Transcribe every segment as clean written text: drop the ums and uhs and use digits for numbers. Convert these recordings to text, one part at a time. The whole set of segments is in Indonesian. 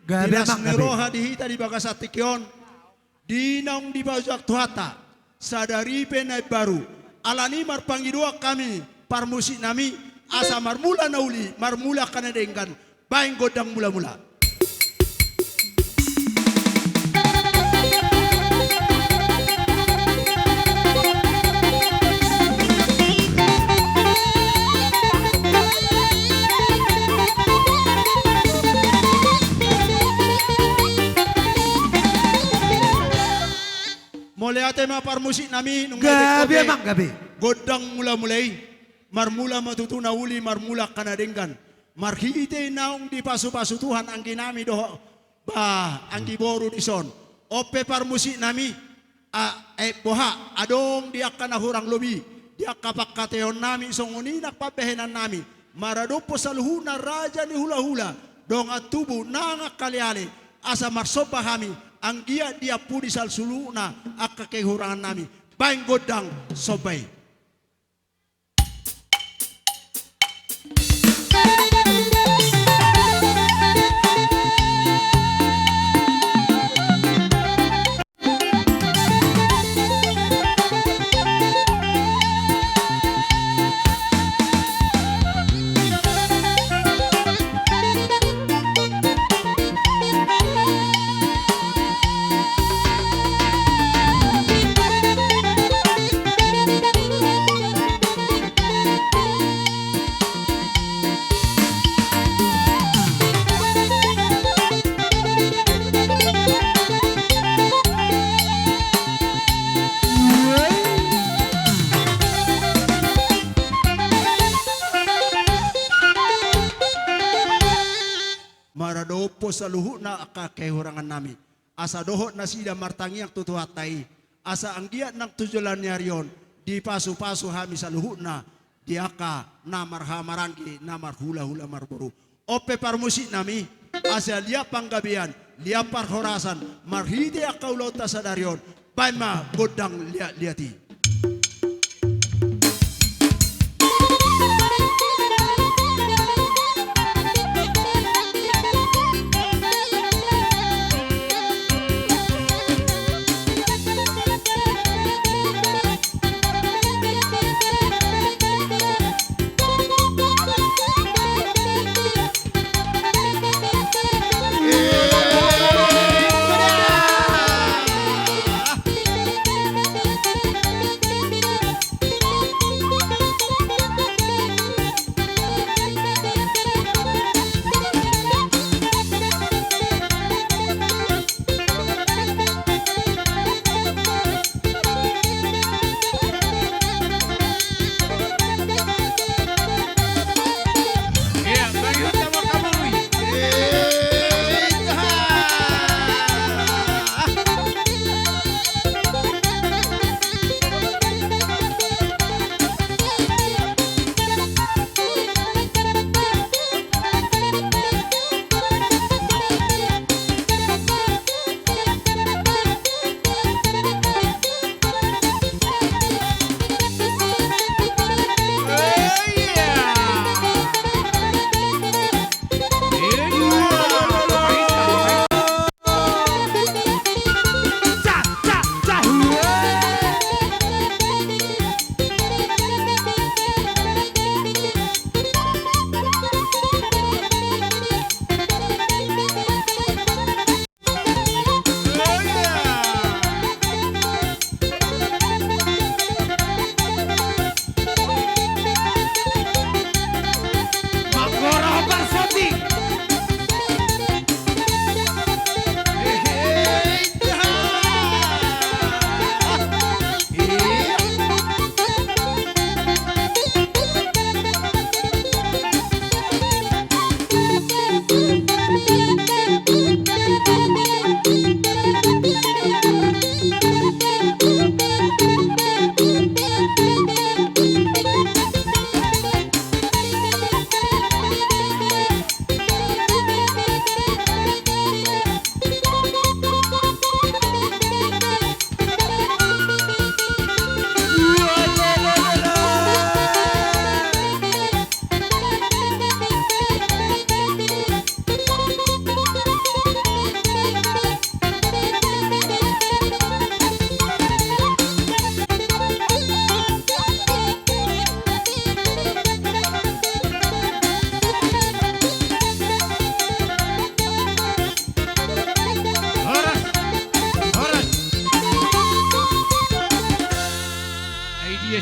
Gabi Dinas mang gabi. niroha dihita di bagasatikyon. Dinong di bajak tuhata. Sadari penai baru. Alani marpangidua kami. Parmusik nami. Asa marmula nauli. Marmula kanadengkan. Baing godang mula-mula. Mulai ate mapar musik nami nung Gabi mang gabi. godang mula-mulai marmula matutuna uli marmula kanadenggan marhite naong di pasu-pasu Tuhan anggi nami doho bah anggi boru di son ope par musik nami boha adong dia kana hurang lobi dia kapak kateon nami songoninak pabehenan nami maradopo saluhuna raja ni hula-hula dong atubu nanga kaliale asa marsoba hami anggia dia pudi sal suluna akka kehurangan nami baing godang sobay. Maradopo sa luhu na akakehurangan nami. Asa dohot na sida martangiak tutuhatay. Asa anggiat ng tujulan niya riyon. Di pasu-pasu hami sa luhu na. Di aka namar hamarangi namar hula-hula marburu. Ope parmusik nami. Asa liya panggabian. Liya parhorasan. Marhide akaulota sa dariyon. Paima godang liati.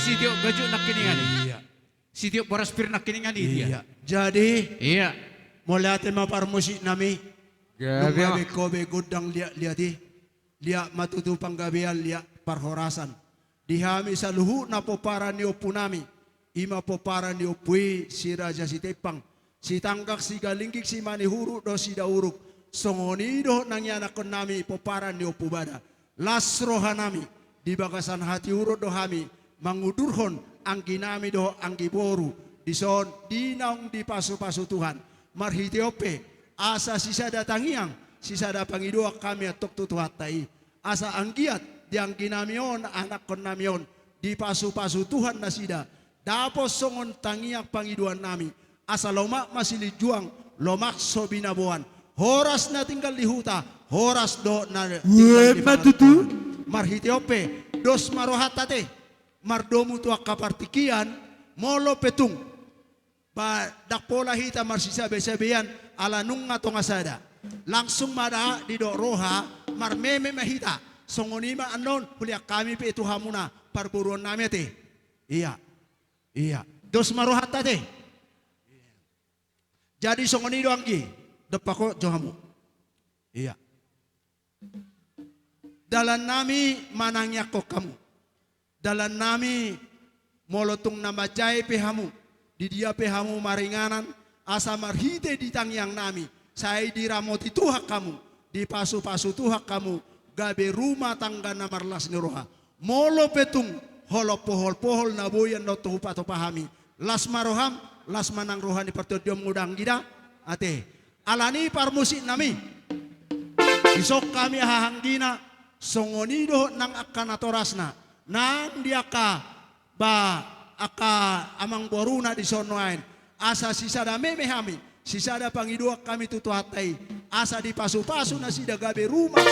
sitio baju nak kiningani. Iya. Sitio boras pir nak kiningani dia. Iya. Jadi Iya. mulai maparmusik nami. Nung gabi kobe gudang lihat matutupang gabian lihat parhorasan. Dihami sa luhu na popara ni opunami. Ima popara ni opui si raja si tepang. Si tanggak si galinggik si manihuru do si dauruk. Songoni do nangyanakon nami popara ni opubada. Lasrohanami di bagasan hati urut do hami. Mangudurhon angki nami do angki boru. Dison dinaung di pasu-pasu Tuhan. Marhitiope. Asa sisa datangiang, sisa dapangidua kami atok tutuhatai. Asa anggiat, diang kinamion, anak kon namion, di pasu-pasu Tuhan nasida. Dapos songon tangiak pangiduan nami. Asa lomak masih juang, lomak so binabuan. Horas na tinggal di huta, horas do na tinggal di pangalan. Marhitiope, dos marohatate, mardomu tuak kapartikian, molo petung. Pa dakpola hita marsisa besabeyan ala nung atong asada. Langsung mada di do roha marmeme mahita. Songonima anon kuliah kami pe itu hamuna parburuan nami te. Iya. Iya. Dos marohat tate. Jadi songoni do anggi depako johamu. Iya. Dalan nami manangnya kok kamu. Dalan nami molotung nama jai pehamu. Di dia pehamu maringanan asa marhite di tangyang nami. Saya diramoti tuhak kamu. Di pasu-pasu tuhak kamu. Gabe rumah tangga na marlas ni roha. Molo petung holo pohol-pohol na boyan no tuhupa to pahami. Las maroham, las manang rohani pertodiom ngudang gida. Ate, alani parmusik nami. Isok kami hahanggina. Songonido nang akanatorasna. Nang diaka ba aka amang boruna di sonoain asa sisada memehami sisada pangidua kami tutuhatai asa di pasu-pasu na sida gabe rumah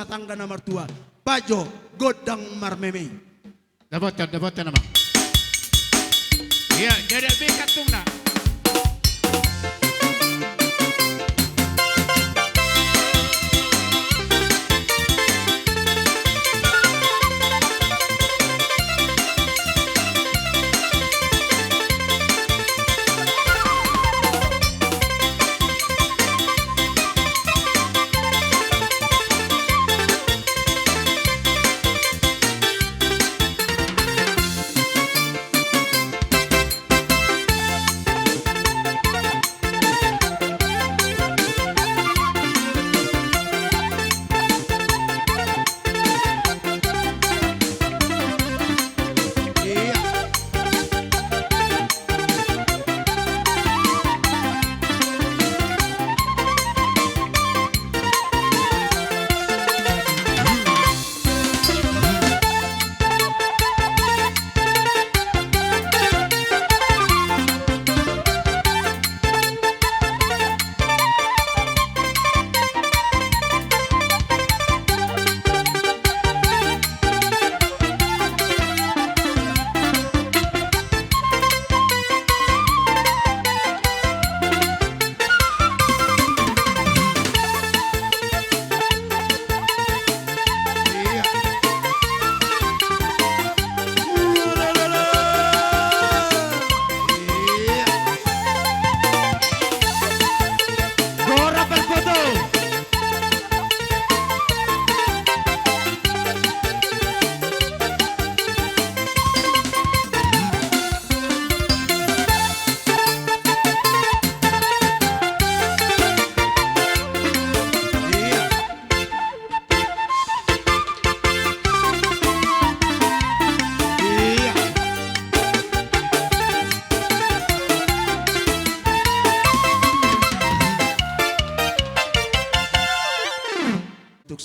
tangga nomor 2 bajo godang marmeme Dapat nama. Iya, jadi bekat tungna.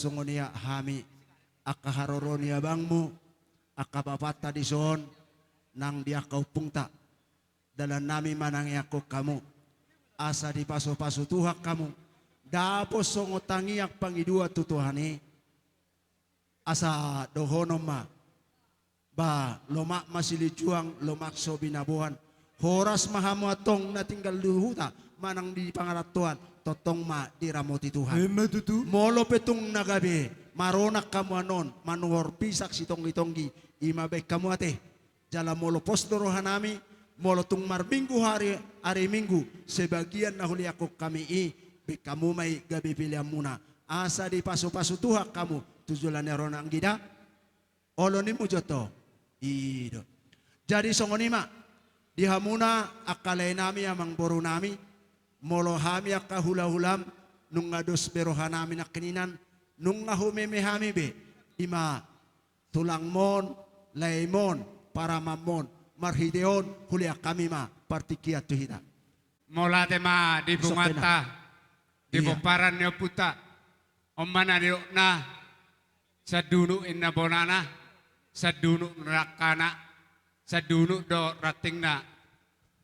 songonia hami akaharoronia bangmu akabapata di son nang dia kau pungta dalam nami manangi aku kamu asa di paso-paso tuhak kamu dapos songotangiak pangidua tutuhani asa dohonoma ba lomak masih lijuang lomak so binabuhan horas mahamu atong na tinggal luhuta manang di pangaratuan totong ma diramoti Tuhan molo petong nagabi maronak kamu anon, manuhor pisak si tonggi-tonggi, imabek kamu ate, jala molo posdo rohanami, molo tung minggu hari minggu, sebagian nahuli aku kami bek kamu may gabi pilihan muna, asa di pasu-pasu tuhak kamu, tujulan ronang gida, olo ni mujoto, ido. Jadi songonima, di hamuna akalay nami amang boru nami, molo hami akahula-hulam, nung ngados berohanami na kininan, nung ngahumimihami be, ima tulang mon, laymon, paramamon, marhideon, huliak kami ma, partikiat tuhita. Mola tema di bungata, di Iya. boparan niyo puta, omana niyo na, sa dunu inna bonana, sa dunu rakana, sa dunu do rating na,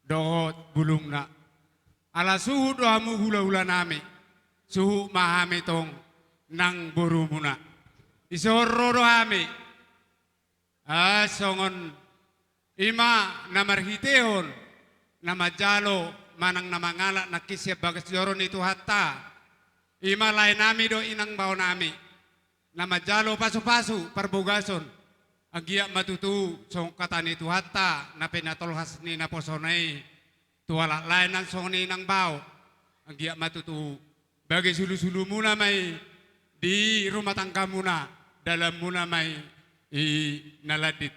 do bulung na. Ala suhu do hamu hula-hula nami, suhu mahami tong nang buru muna. Isoro do hami, songon ima namarhitehon, namajalo, manang namangala nakisya bagas joron itu hatta ima lain nami do inang bau nami namajalo pasu-pasu perbugason agia matutu song katan itu hatta na penatol hasni na posonai tuala lain nang songni inang bau agia matutu bagi sulu-sulu muna mai di rumah tangga muna dalam muna mai i naladit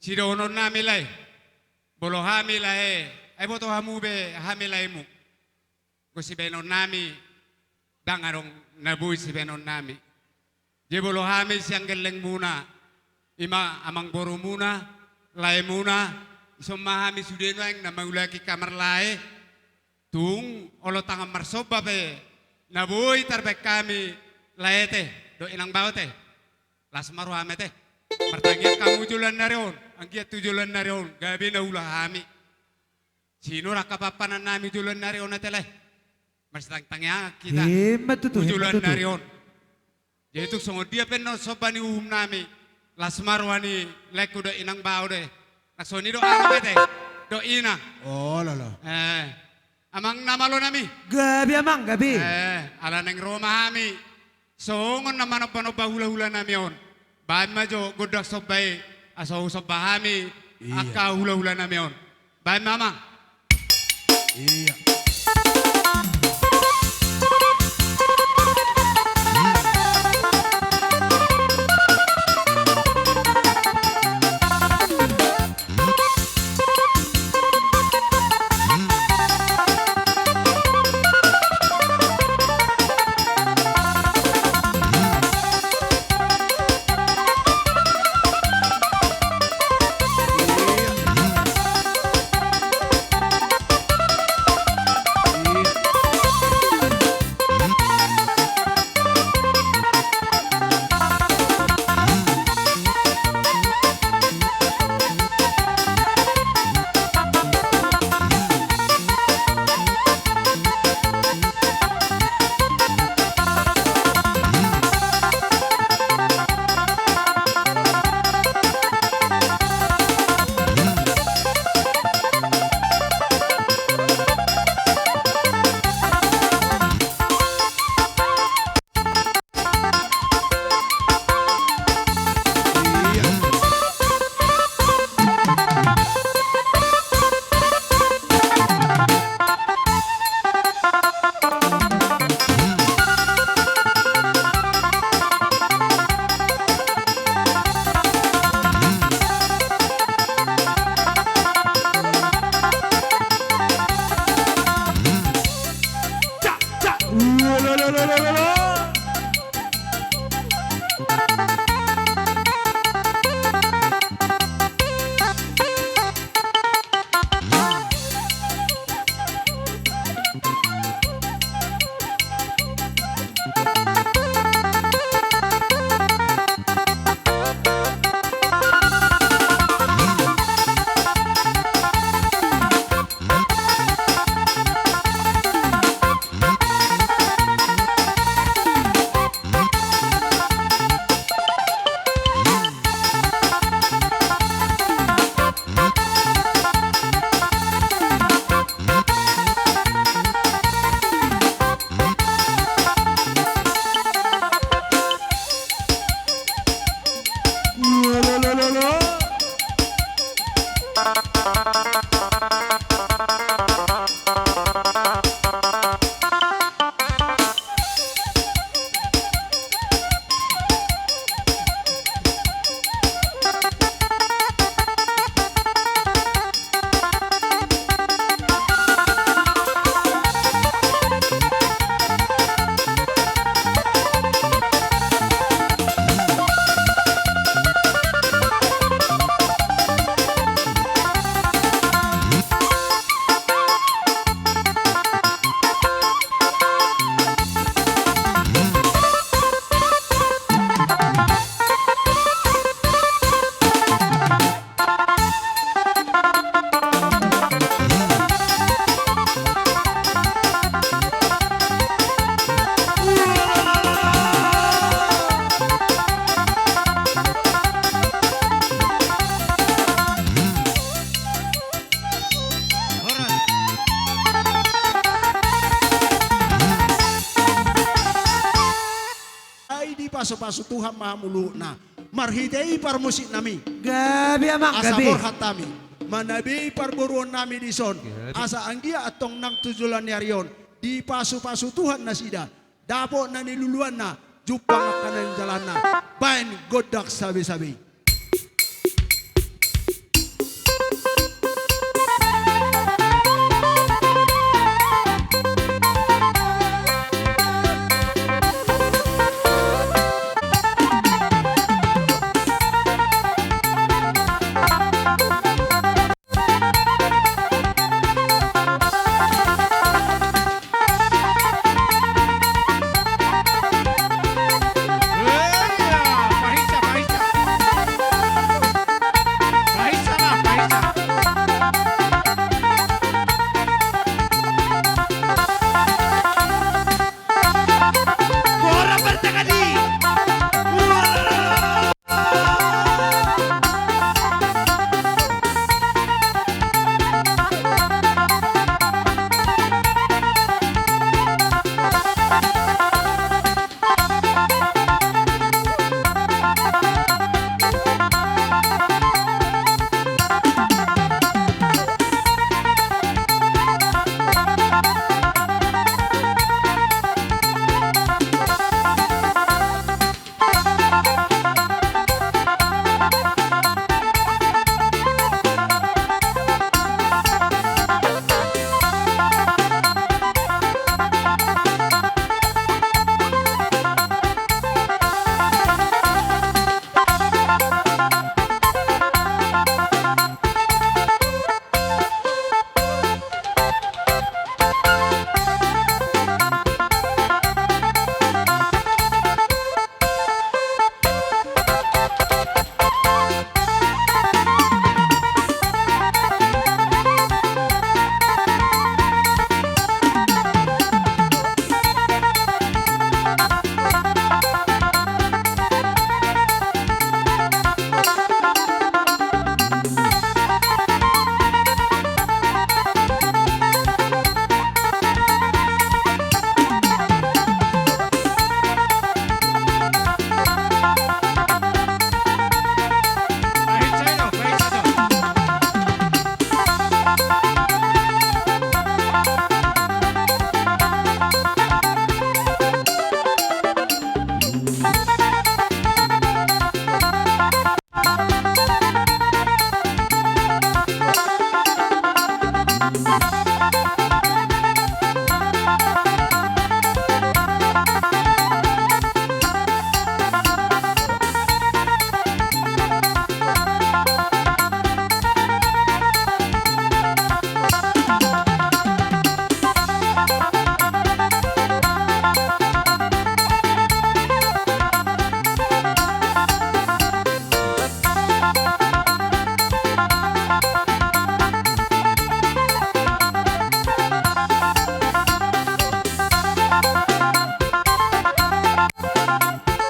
sidonon nami lai bolo hami lai ay boto hamube hamilaimu. Ko si benon nami dangarong nabuy si benon nami. Jebolo hami siyang geleng muna. Ima amang boro muna, lae muna. Isom mahami sudeno ang na maulaki kamar lae. Tung olo tangang marsoba pe. Nabuy tarbek kami laete do inang baote. Las maru hamete. Martangiat kamu julan narion. Anggiat tujulan narion. Gabi na ulah hami. Sino rakapapanan nami julan narion na tele? Mas tangtangya kita. Matutu. Julan narion. Jadi itu sungguh dia penon sobani uhum nami. Las marwani leku do inang bau de. Naksoni do ano bete. Do ina. Oh lala. Amang nama lo nami. Gabi amang, gabi. Ala neng Roma hami. Songon naman ang panoba hula-hula nami on. Bahan majo godak sobay. Asaw sobahami. Iya. Aka hula-hula nami on. Bahan mama. Iya. di paso-paso Tuhan mahamulu na. Marhitei parmusik nami. Gabi amang, Asa gabi. borhat nami. Manabi parburuan nami di son. Asa anggia atong nang tujulan yarion. Di paso-paso Tuhan na sida. Dapo na niluluan na. Jupang kanan jalan na. Bain godak sabi-sabi. Pahisa, pahisa. Pahisa na, pahisa. Bora bertakadi. Pahisa no, pahisa no.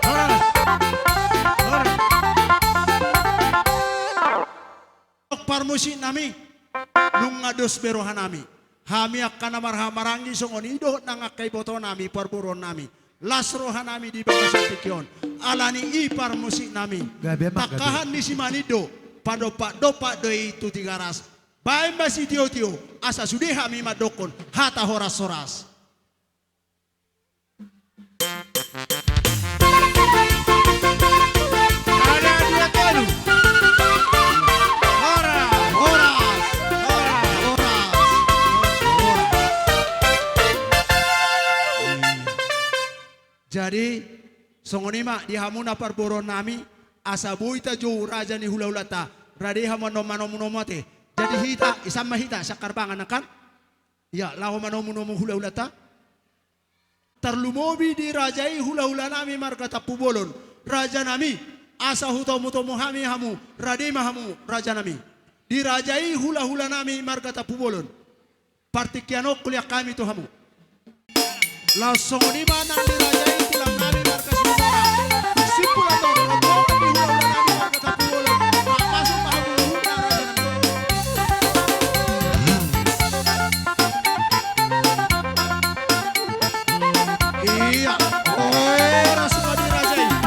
Oras. Oras. Parmusik nami. Nung ngados berohan nami. Hami akan marhamaranggi songonido nang akay boto nami parburon nami. Lasrohan nami di bagasan pikyon. Alani i parmusik nami. Gabi amang, gabi. Takahan ni si Manido. Padopak doi itu tiga ras. Baik masih tio-tio. Asa sudi hami madokon. Hata horas-horas. Ada dua telu. Oras. Horas. Oras. Horas. Jadi songonima di hamuna parboron nami asa buita jo raja ni hula-hulata rade hamano manomunomote. Jadi hita isama hita sakarbangan kan? Ya lahu manomunomo hula-hulata. Terlumobi di rajai hula-hula nami markata pubolon. Raja nami asa hutomu-tomu hami hamu radema hamu raja nami. Di rajai hula-hula nami markata pubolon. Partikiano kuliah kami tu hamu. Langsung di mana di rajai tilang nami markas sudara. Simpulan dong rombongan di hula-hula nami markata pubolon. Masuk hamu hula raja nami. Iya, ora semua dirajai.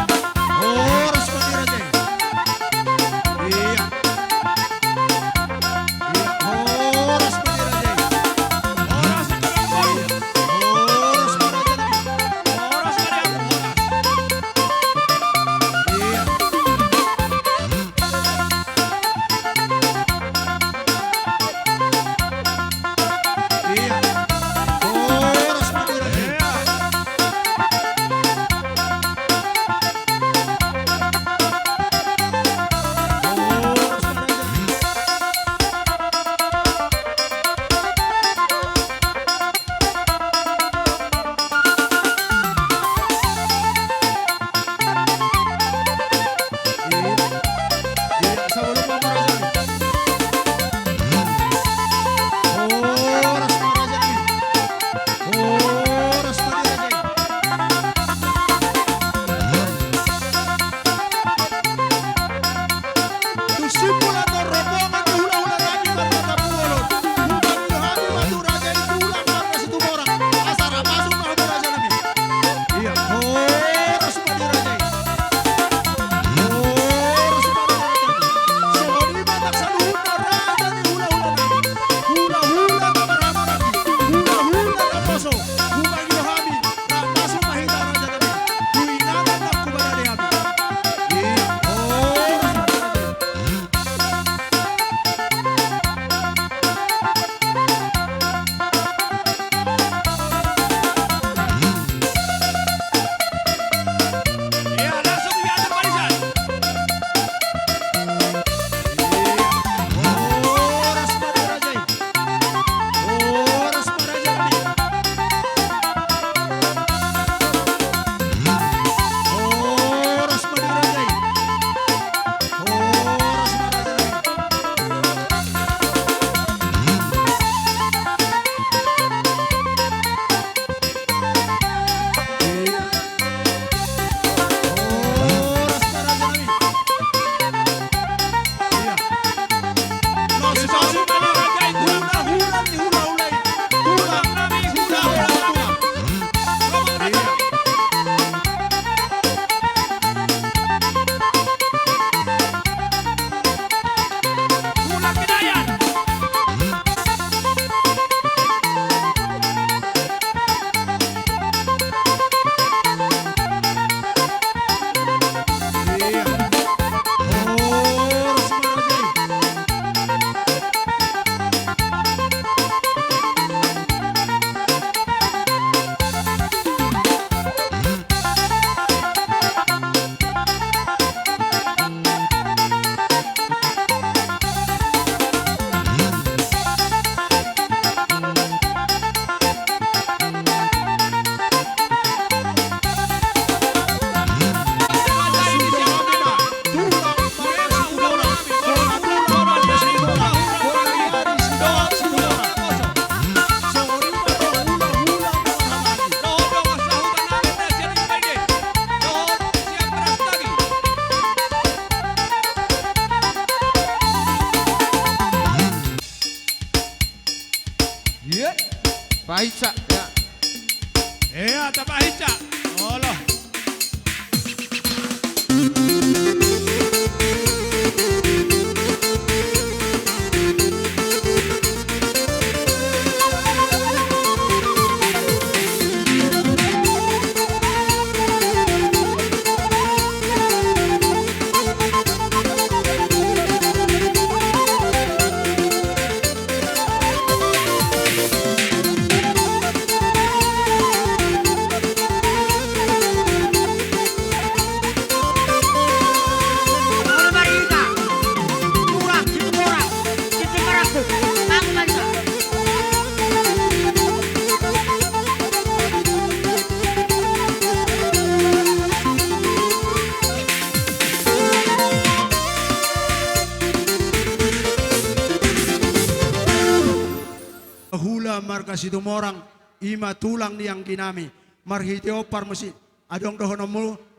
situ morang ima tulang niang ginami marhiteo par mesin adong dohonomu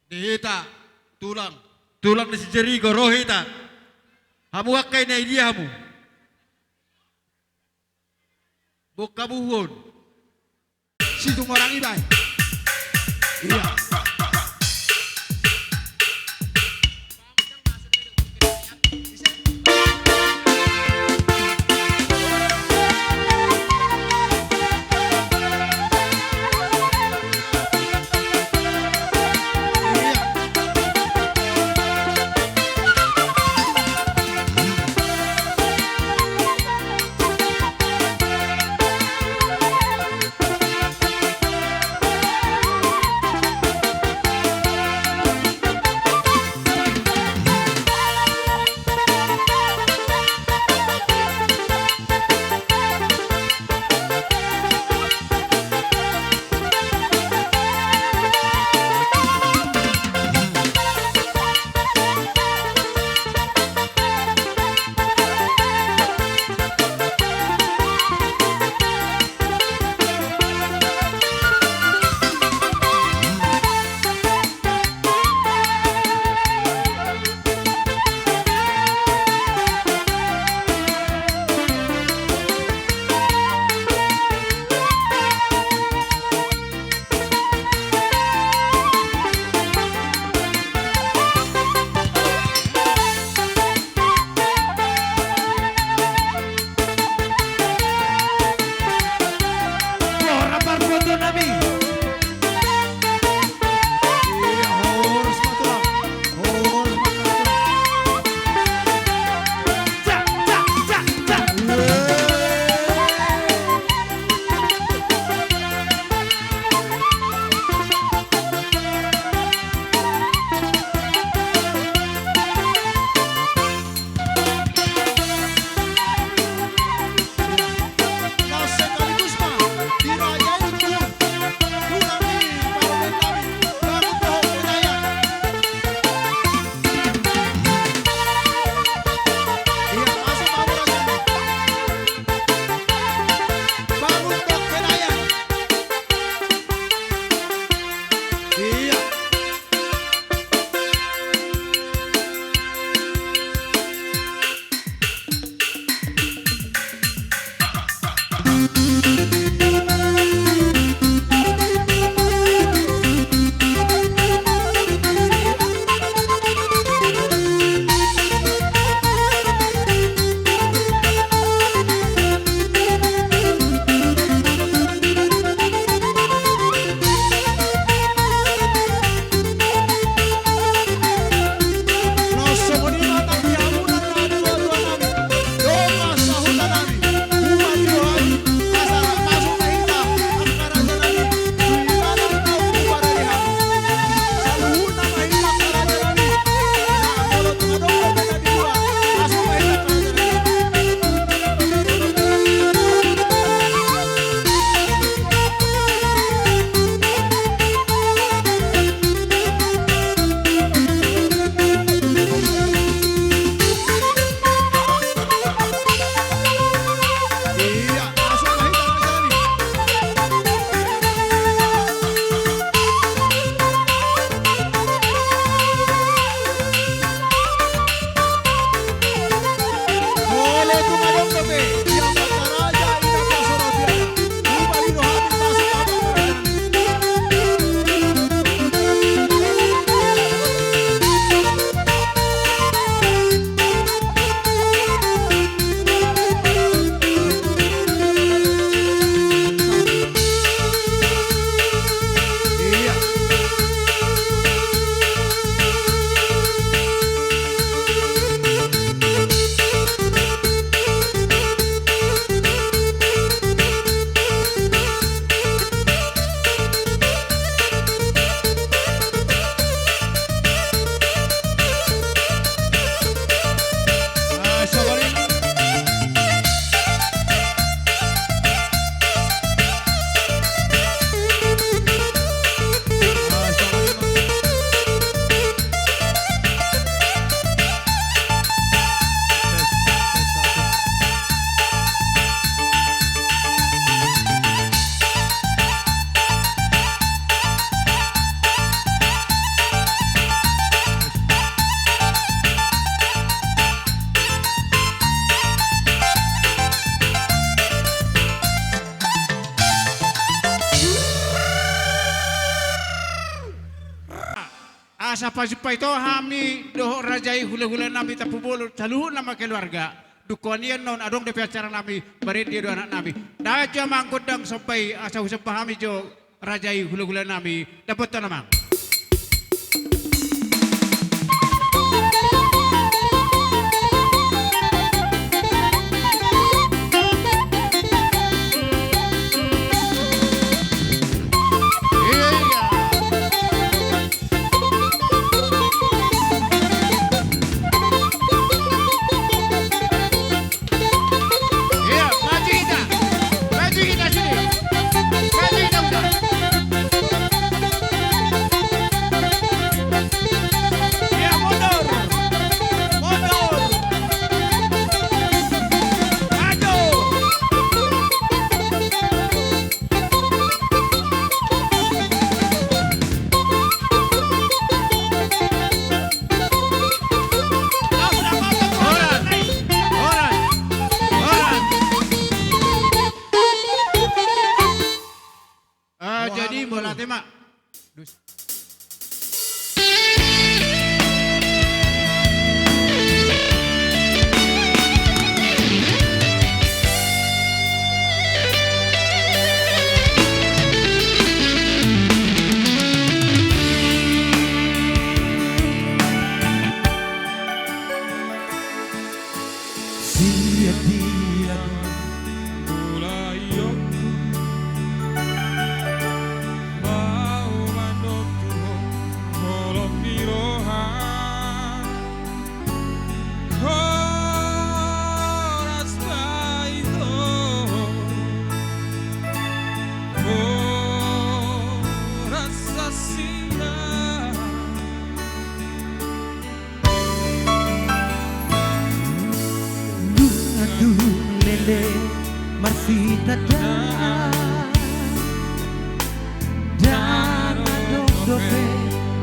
Dihita, tulang. Tulang ni si Jericho, rohita. Hamu wakay na idea mo. Bukabuhon. situ morang ibay iya Asa pa ito hami doho rajai hula-hula nami tapubulot sa luhut nama keluarga. Dukuan yan non adong depi acara nami barit dia anak nami. Dah aja mangkudang sampai asa usap pahami jo rajai hula-hula nami dapat to namang. Jadi bola tema. Marfita dan dope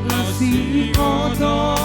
lasi moto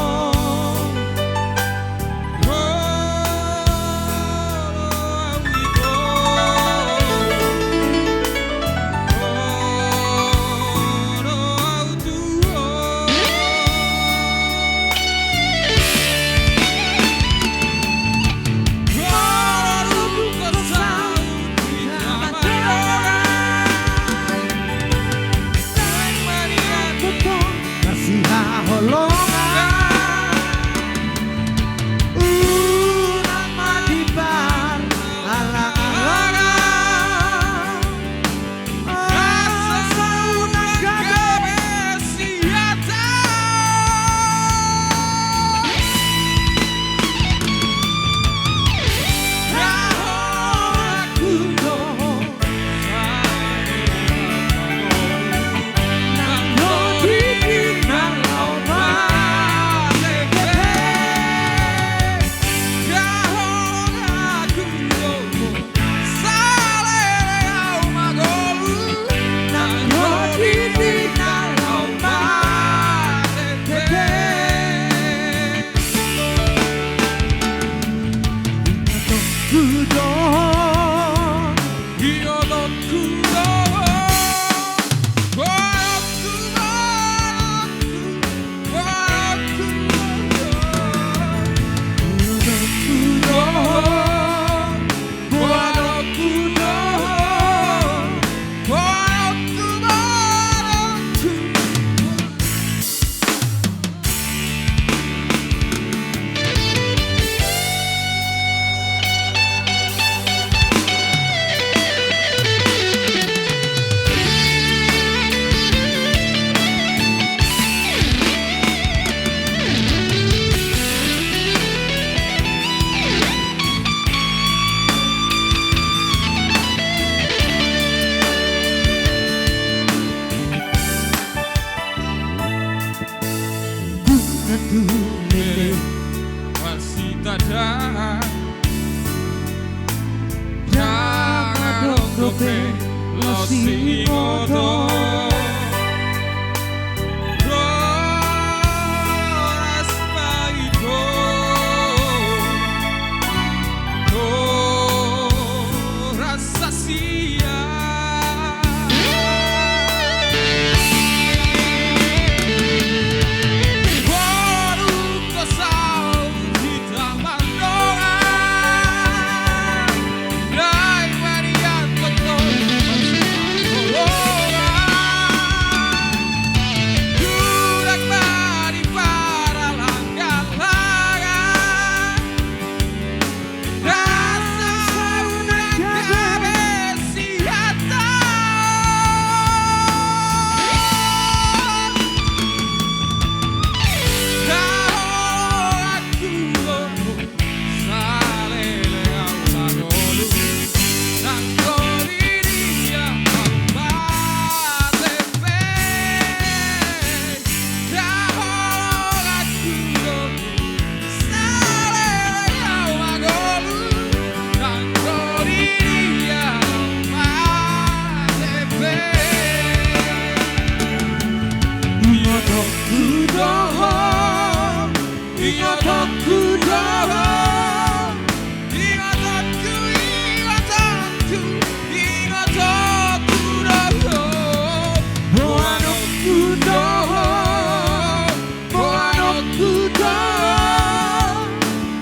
ingatanku dalam, ingatanku, ingatanku, ingatanku dalam, boanokku dalam, boanokku dalam,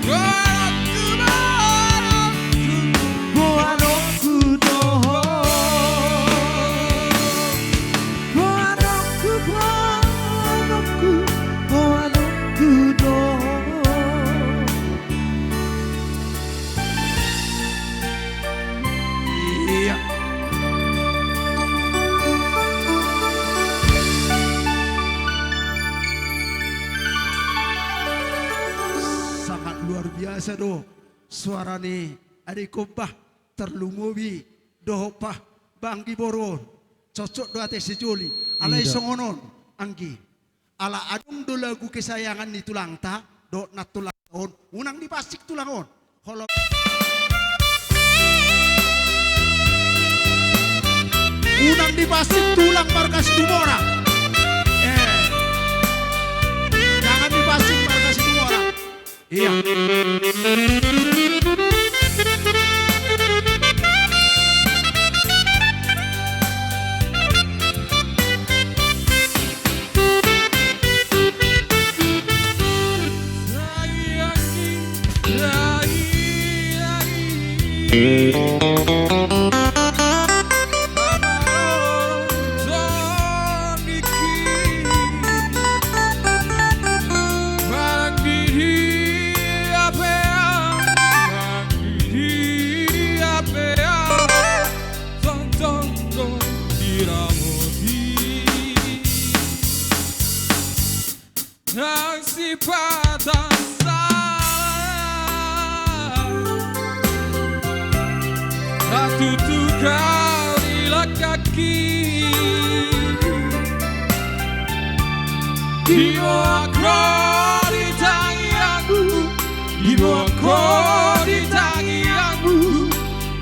boanokku dalam, boanokku dalam, boanokku, boanokku, boanokku dalam. Iya. Sangat luar biasa doh. Suara ni adik kopah terlungobi doh pah banggi boron. Cocok doa teh sejoli. Alai songonon anggi. Ala adung do lagu kesayangan ni tulang ta do nat tulang tahun. Unang di pasik tulangon. Kalau unang di pasik tulang markas tumora. Jangan di pasik markas tumora. Iya. Tutu kau di kaki, di bawah kau di tanganku, di bawah kau di tanganku,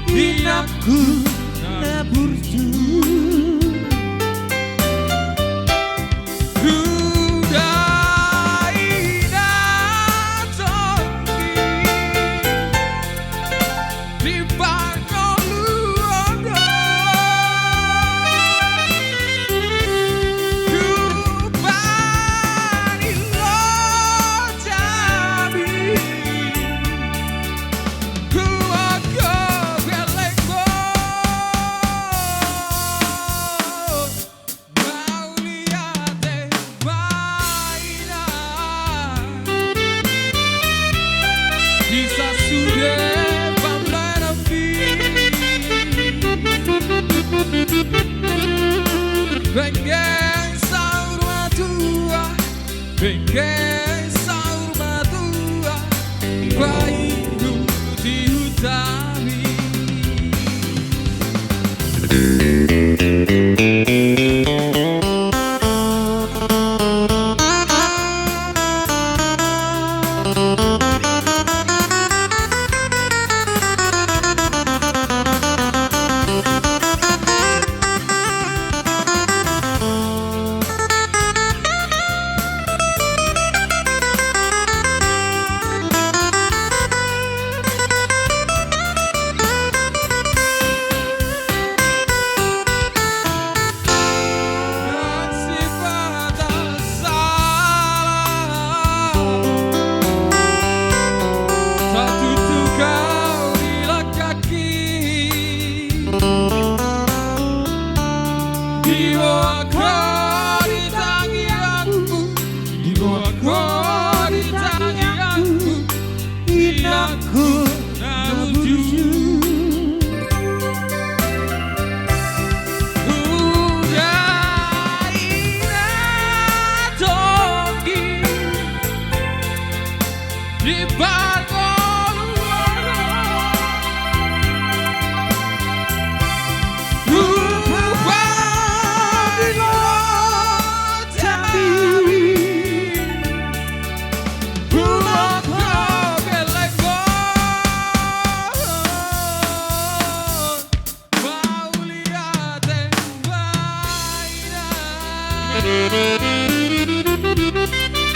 hinapku naburju. Vengan saur tua, vengan saur tua, vai di utami.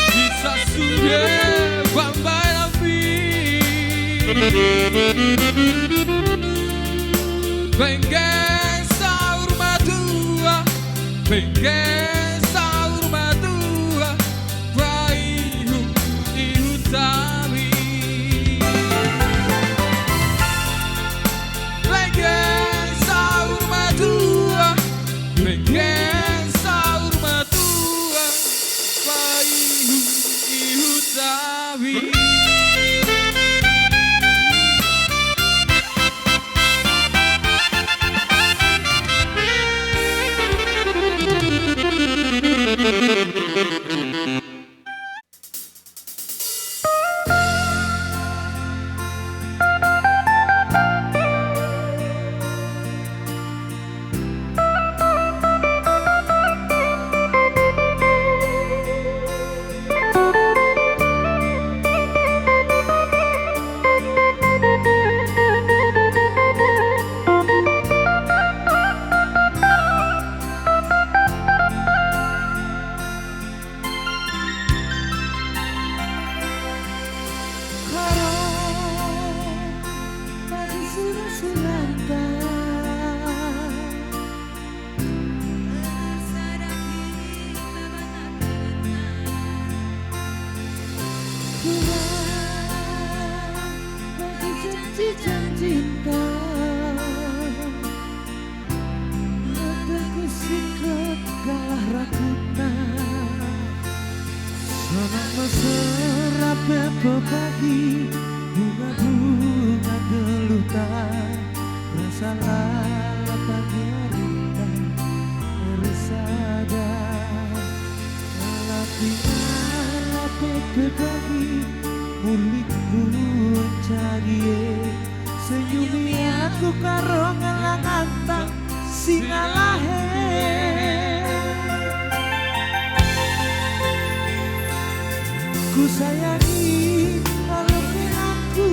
Kisah sudah Pengen sahur madua, pengen sahur madua, Bayu diutawi. Pengen sahur madua, pengen sahur madua, Bayu diutawi. Pagi bunga-bunga gelutan, rasalah pagi harita resada, latihan pagi mulikku cagie, senyumi aku karo ngelang antang singalahe. Ku sayangi walaupun aku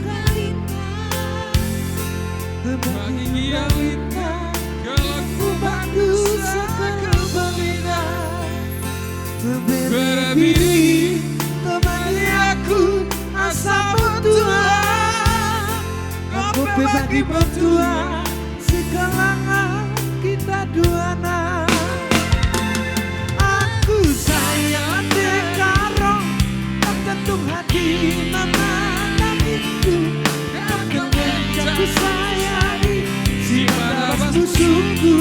kalita, bagi realita kalau ku bantu segala belina, berbiri temani aku asa bertua, aku berbagi bertua segala kita duana. Aku sayang dekaro tergantung hati mama itu, akan menjadi sayangi si malas musuhku.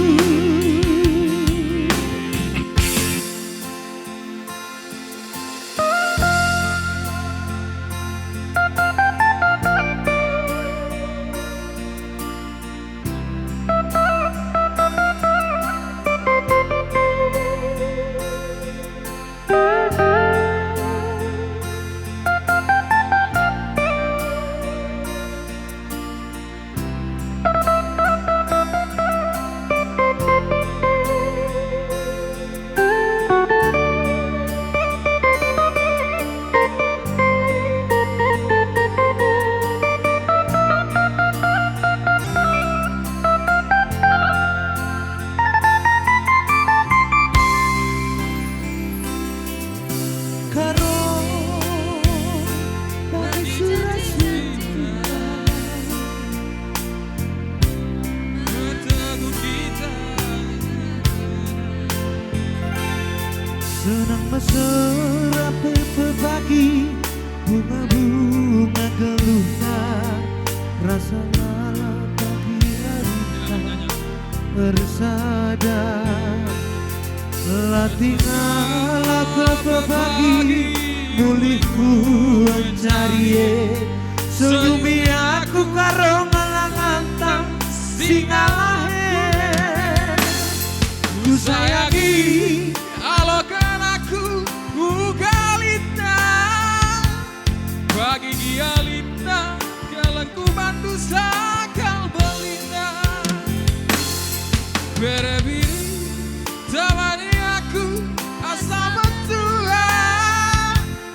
Senang mesra berbagi bunga-bunga gelutan, rasa lala pagi harita bersada, latingan berbagi mulihku mencari, senyumi aku karo ngalang antang singalahe. Ku sayangi alokan aku bukalita, bagi dia lita kalau ku bantu sakal belina, berbiri temani aku asa bertua,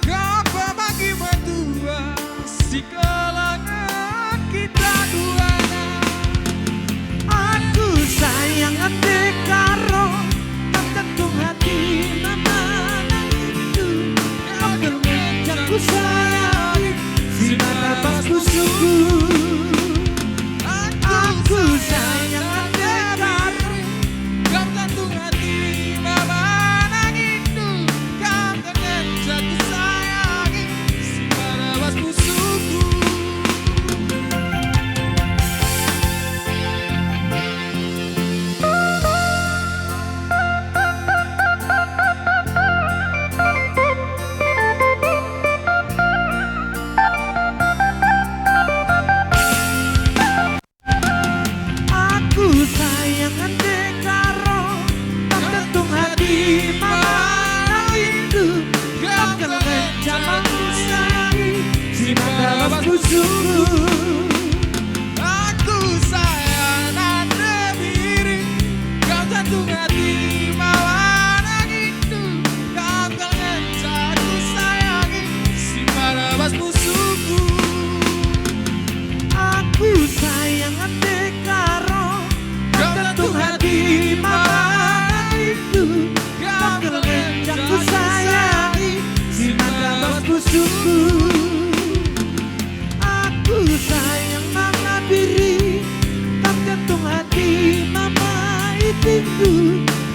kapa bagi berdua si kalangan kita duana. Aku sayang dekaro tergantung hati mama itu, aku menjadi sayangi si mata pas aku sayangi si mata busukku. Aku sayang dan diri, kau jantung hati mawar angindu. Kau kencan aku sayangi si mata busukku. Aku sayang ate karo kau jantung hati mawar angindu. Kau kencan aku sayangi si mata busukku. Aku sayang mama diri, kau jantung hati mama itu.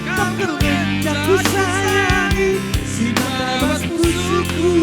Kau kencan aku sayangi si mata busukku.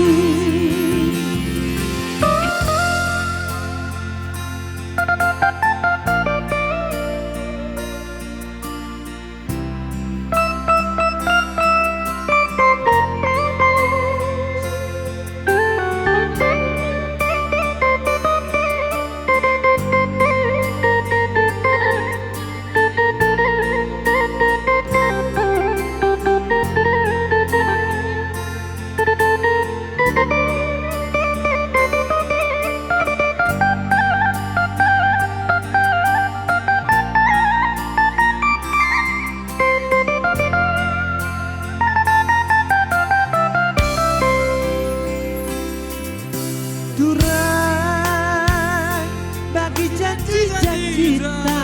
Durang bagi janji-janji kita,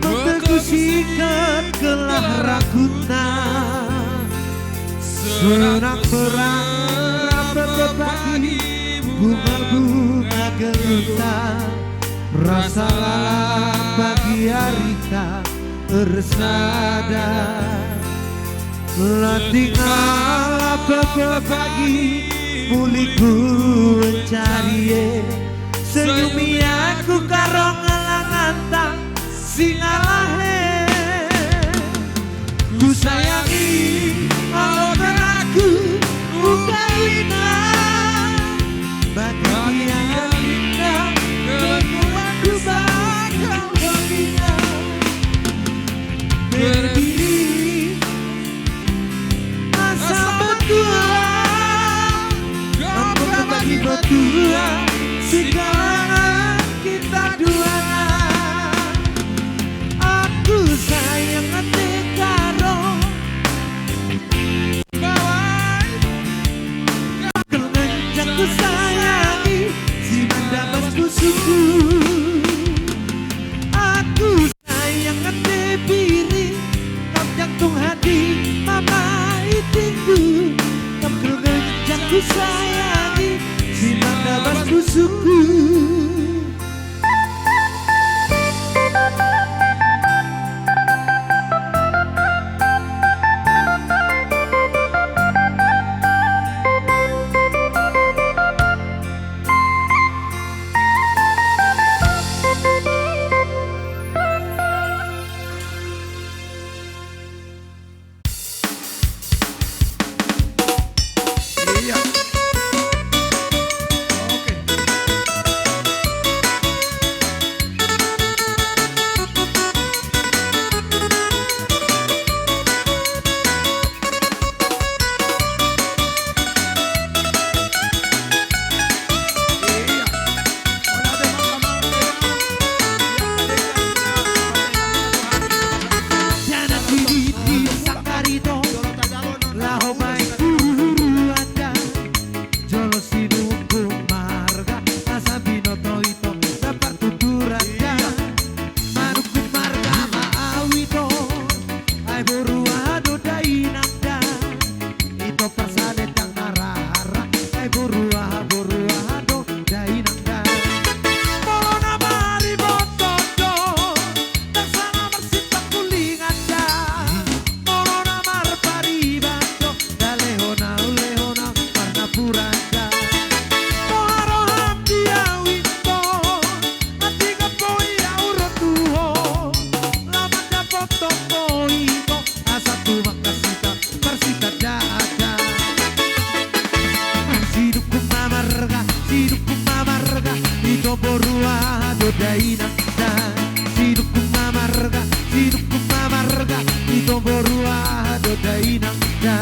mentegusikan kelah raguna. Perang-perang berbagi bunga-bunga gelita, rasa lalang bagi harita bersada. Tinggal berbagi muliku mencari senyumi aku karo ngelangantang singalahe. Ku sayangi walaupun aku bukan lina, bahagia indah kekuatku bakal baginya. Berdiri asa berdua, mampu berbagi berdua segala kita dua. Aku sayang hati karo bawai, kau kencan ku sayangi si mendapat busukku. Aku sayang hati biri, kau jantung hati mama itu. Kau kencan ku sayangi si mendapat busukku. Iya. Oke. Iya. Wala de Tiada diri di sakarito, laho baik guru ada. Jolo sinuku marga, asa binoto ito dapat tuturanda. Manukut marga maawito, ay buruado dainanda. Ito persadetang narara, ay buruado dainanda. Molo na mari botodo, taksana marsipang kulinganda. Molo na marparibando, dalehona warna puranda. Moharo hati awito, hati kapoi aurotuho. Lama dapat toko ito, asa tumak kasita, marsita dada. Sidukku mamarga, ito boruado dainanda. Sidukku mamarga, ito boruado dainanda.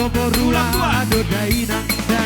Ado borua ado dainanda.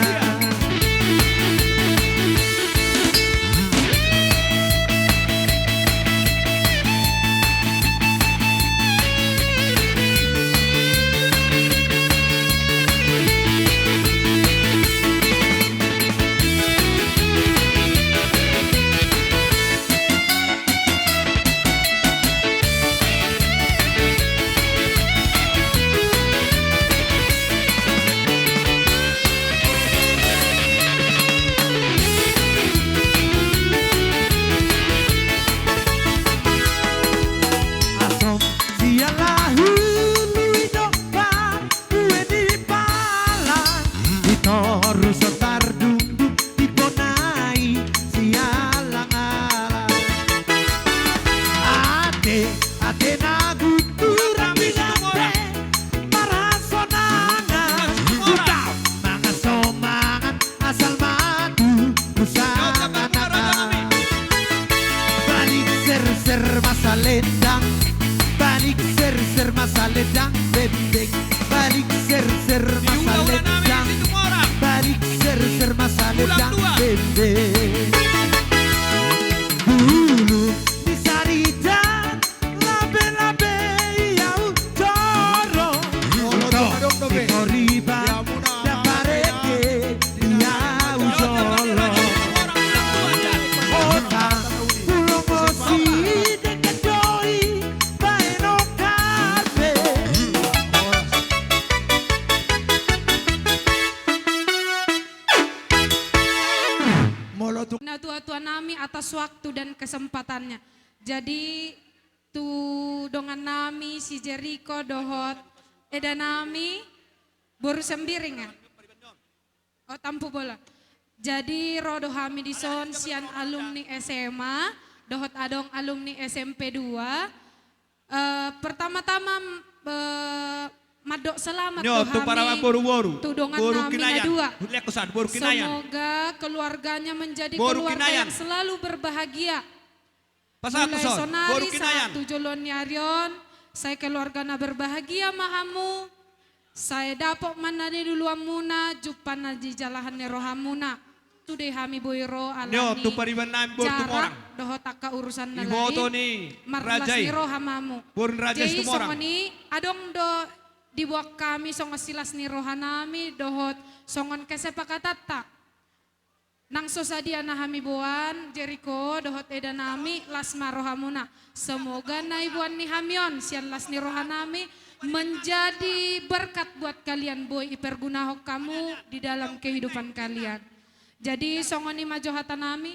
Asom sialah hulu dopa kue di pala Itoru sotar dungdung diponai sialang ala Ate nagu turang bilate marasonangan Utau mga somangan asal madu usahakan Balik ser-ser masa ledang Balik ser-ser masa ledang bebek Balik ser-ser masa ledang Balik ser-ser masa ledang bebek Dulu di Saridan labe-labe yau coro Koriba dan pareke yau solo Kota pulau mosi dekat doi baeno karpe Molotuk Nah tua-tua nami atas waktu dan kesempatannya. Jadi tu dongan nami si Jericho dohot eda nami baru sembiring ya. Oh tampu bola. Jadi rodo hami di son sian alumni SMA dohot adong alumni SMP 2. Pertama-tama madok selamat Nyo, tu para boru-boru. tu dongan Boru nami kinayan. na dua. Lihat kesan, boru kinayan. Semoga keluarganya menjadi Boru keluarga kinayan. yang selalu berbahagia. Pasal Mulai kesan, sonari boru kinayan. saat tujulon nyarion, saya keluarga na berbahagia mahamu. Saya dapat manadi dulu amuna, jupan di jalahan rohamuna. Tu deh hami boiro alani. Nyo, tu pariban namin boru tu orang. Dohot taka urusan na Iboto lain. ni Marlas Rajay. ni rohamamu. Boru Rajay Jadi tu orang. songoni adong do dibuat kami songon silas ni rohanami dohot songon kesepakatata. Nang sosadia na hami buan Jericho dohot eda nami lasma rohamuna. Semoga na ibuan ni hamion sian las ni rohanami menjadi berkat buat kalian boy ipergunahok kamu di dalam kehidupan kalian. Jadi songoni majohata nami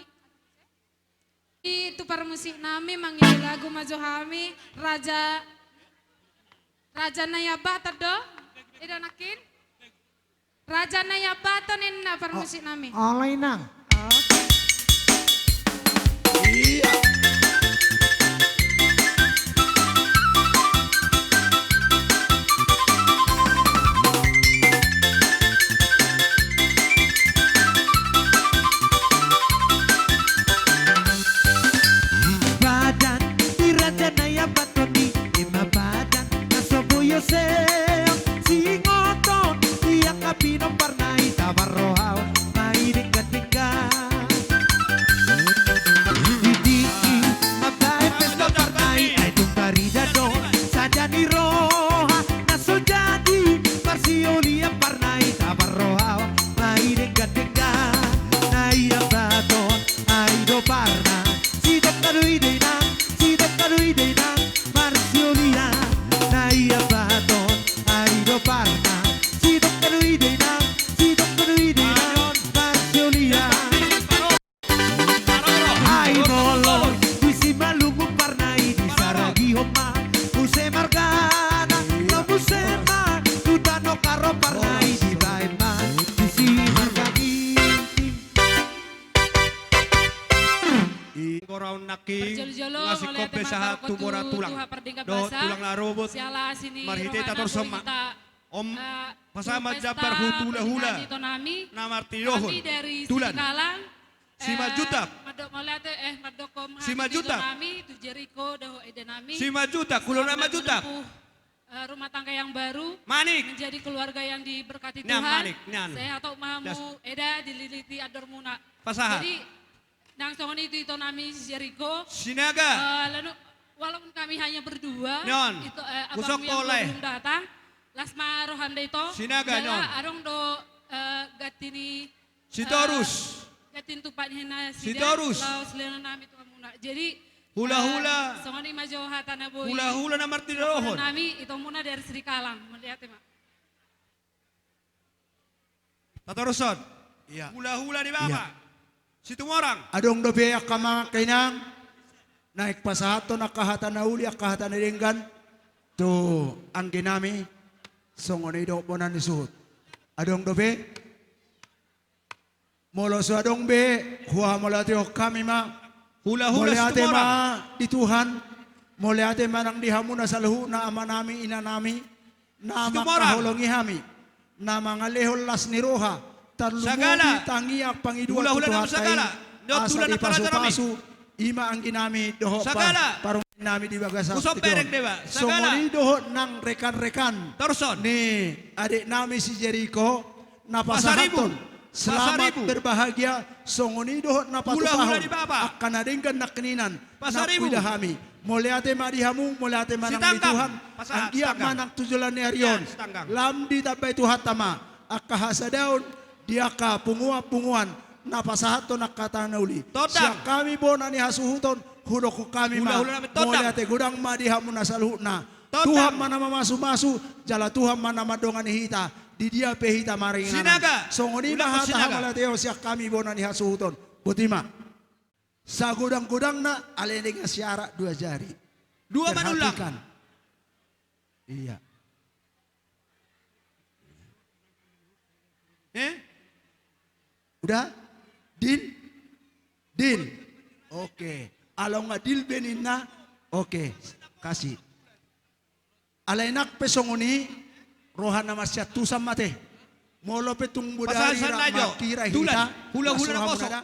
itu para musik nami manggil lagu majohami Raja Nayabata do eda nakin Raja Nayabata nenna para musik nami. Alay nang. Badan di Raja Nayabatoni Ima badan nasobuyo seo Singoton Tiyak kapinong parnay Tabarrohaw Maining katinggan Didiki Mabay pesto parnay Ay tungkarida don Sada ni Roha Naso jadi Marsioli ang parnay Tabarrohaw Maining katinggan Nayabaton Ay do parna Sidok kaduiday nang Sidok kaduiday nang Marsiolina Nayabaton Ay do parna Sidok kaduiday nang Sidok kaduiday nang Marsiolina Ay molon Wisi malungung parnay Di saragi homa Muse margana No musema Tutano karo parnay Di bain man Di si margagi Korau naki Berjolo-jolo ngasih ngeliat kopi teman sahat tahu tumora kutu tulang. tuha perdingkat Do basah. tulang na robot. Siala sini Marhite rohana tator boy sama. kita, Om pasama pesta japar hutula hula. pernikahan itu nami. Na martirohon. Kami dari Tulan. Sikalang. Sima jutak. Madok ngeliat madok Sima jutak. nami tu Jericho doho ede nami. Sima jutak, kulon nama jutak. rumah tangga yang baru, Manik. menjadi keluarga yang diberkati Nyan, Tuhan. Manik, nyan. Saya atau mahamu eda dililiti ador muna. Pasahat. Jadi nang songon itu nami si Jericho. Sinaga. Lalu walaupun kami hanya berdua, Nyon. itu Usok abang yang oleh. belum datang, lasma rohanda itu. Sinaga, jala Nyon. arong do gatini. Sitorus. Gatin tupat hina Sitorus. Laos lena nami tu muna. Jadi Hula-hula. songon ima jo hatana boy. Hula-hula na marti rohon. Nami itu muna dari Sri Kalang, melihat ma. Tataruson. Iya. Hula-hula di baba. Situ orang. Adong dobe akama kainang naik pasahato nakahatan na uli akahatan na denggan to ang ginami songon ido ponan isuhut. Adong dobe molo so adong be huwa molatio kami ma Hula-hula mole ate situ orang. ma di Tuhan mole ate manang dihamu na saluhu na ama nami ina nami na Situ orang. makahulongi hami na mga lehol las ni roha Sagala. tanlumuti tangiak pangiduan Hula-hula tutuhat na sagala. kain Dot asa tula di na para pasu-pasu ima ang ginami doho Sagala. parang nami di bagasas Usop perek, diba? Sagala. songoni doho ng rekan-rekan Taruson. ni adik nami si Jericho Pasaribu. napasahaton selamat Pasaribu. berbahagia songoni doho Hula-hula napatupahon di baba. akan adenggan nakeninan Pasaribu. nakudahami moleate marihamu moleate manang di Sitanggang. Tuhan Pasahat, ang giyak sitanggang. manang tujulan ni Arion Yan, sitanggang. lamdi tabay tuhat tama akahasa daun dia ka punguan napasahaton nakatanauli Todang. siya kami bona ni hasuhuton hudok ko kami ma Hula-hula namin, todang. moleate gudang madihamu na saluhna Todang. Tuhan mana mamasu-masu jala Tuhan mana madongan hita di dia pehita maringan Sinaga. songoni Ulang ko mahata sinaga. hamalateo siya kami bona ni hasuhuton butima sa gudang-gudang na alending asyara 2 jari Dua manulang. Perhatikan. Iya. Udah? Din? Oke. Alau nggak deal benin na? Oke. Kasih. Alainak pesongoni rohana masya tusam mate. Molo petung budari Pasasan na jo. kira Tulan. hita. Hula-hula na lasuham kosong. nada.